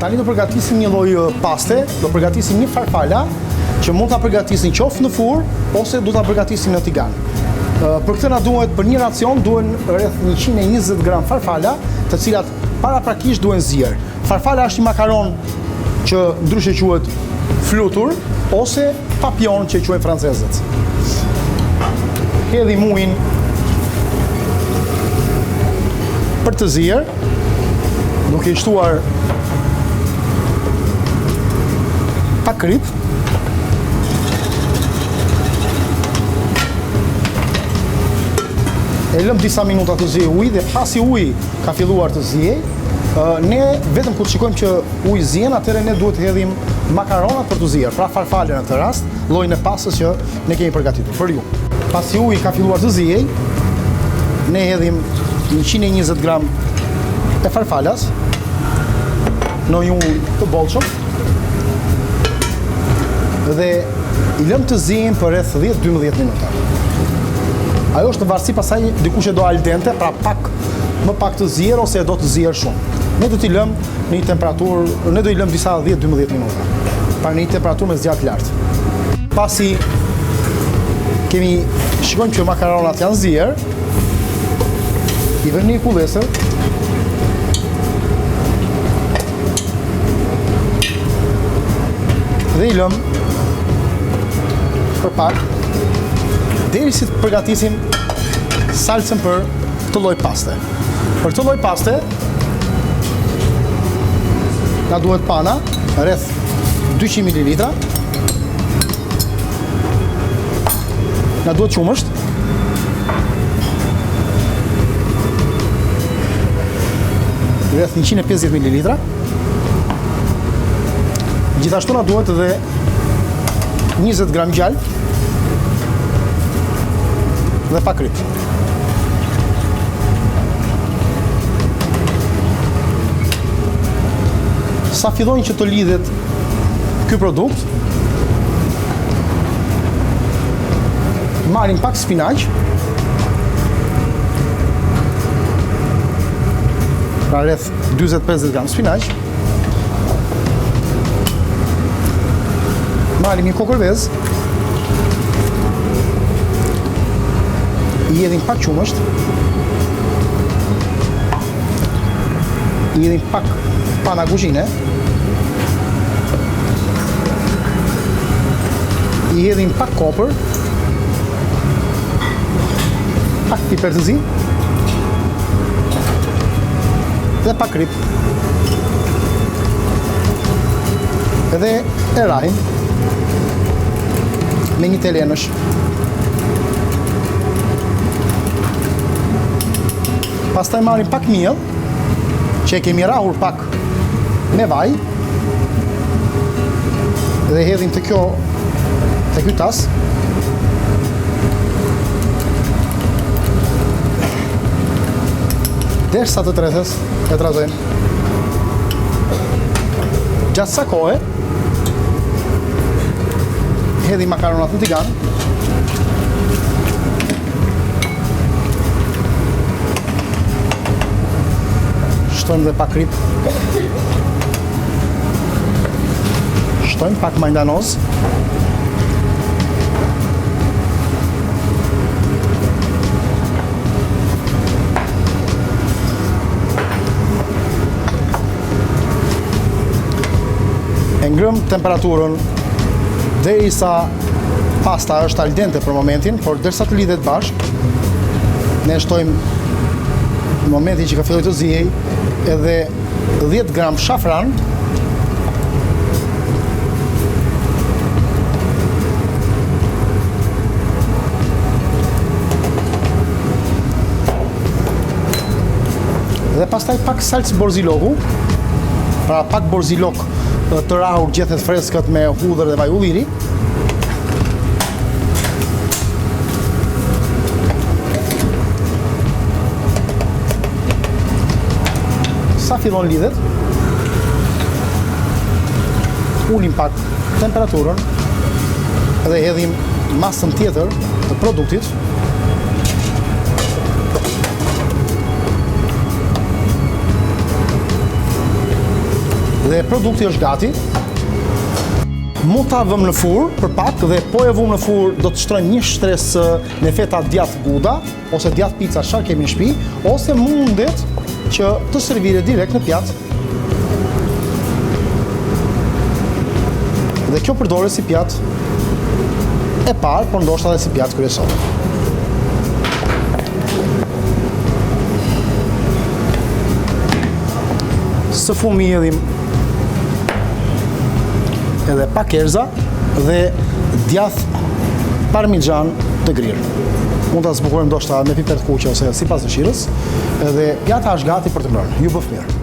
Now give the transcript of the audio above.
Tani do përgatisim një lloj paste, do përgatisim një farfala që mund ta përgatisim qoftë në furrë ose do ta përgatisim në tigan. Për këtë na duhet për një racion duhen rreth 120 gram farfala, të cilat paraprakisht duhen zier. Farfala është një makaron që ndryshe quhet flutur ose papillon që quhen francezët. Hedhim ujin për të zier, duke i shtuar pak krip. E lëm disa minuta të zihej uji dhe pasi uji ka filluar të zihej, ne vetëm kur shikojmë që uji zihen, atëherë ne duhet të hedhim makaronat për të zier, pra farfale në këtë rast, llojin e pastës që ne kemi përgatitur për ju. Pasi uji ka filluar të zihej, ne hedhim 120 gram e farfalas në një ujë të bollshëm dhe i lëm të zihen për rreth 10-12 minuta. Ajo është në varësi pasaj dikush e do al dente, pra më pak të zier ose e do të zier shumë. Ne do t'i lëm në një temperaturë, ne do i lëm disa 10-12 minuta, pra në një temperaturë me zjarr të lartë. Pasi shikojmë që makaronat janë zier, i vëmë një kullesër dhe i lëm për pak derisi të përgatisim salcën për këtë lloj paste. Për këtë lloj paste na duhet pana rreth 200 ml. Na duhet qumësht. Rreth 150 ml. Gjithashtu na duhet edhe 20 gram gjallë dhe pak krip. Sa fillojnë që të lidhet ky produkt, marrim pak spinaq, pra rreth 40-50 gram spinaq, marrim një kokorvez, i hedhim pak qumësht, i hedhim pak pana kuzhine, i hedhim pak kopër, pak piper të zi dhe pak krip. Edhe e rrahim me një telenësh. Pastaj marrim pak miell, që e kemi rrahur pak me vaj, dhe hedhim te ky tas. Derisa të trethes e trazojmë. Gjatë sa kohe hedhim makaronat në tigan. Shtojmë dhe pak krip. Shtojmë pak mandanoz. E ngrëm temperaturën derisa pasta është al dente për momentin, por derisa të lidhet bashkë, ne shtojmë në momentin që ka filloj të zihej edhe 10 gram shafran, dhe pastaj pak salcë borziloku, pra pak borzilok të rrahur gjethet freskët me hudhër dhe vaj ulliri. Sa fillon lidhet, ulim pak temperaturën dhe hedhim masën tjetër të produktit. Dhe produkti është gati. Mund ta vëmë në furrë për pak dhe po e vëmë në furrë do të shtrojmë një shtresë me feta djath Gouda ose djath pica çfarë kemi në shtëpi, ose mundet që të serviret direkt në pjatë. Dhe kjo përdoret si pjatë e parë, por ndoshta edhe si pjatë kryesore. Së fumi hedhim edhe pak erza dhe djath parmixhan të grirë. Mund ta zbukurojmë ndoshta me piper të kuqe ose sipas dëshirës. Edhe pjata është gati për të ngrënë. Ju bëf mirë.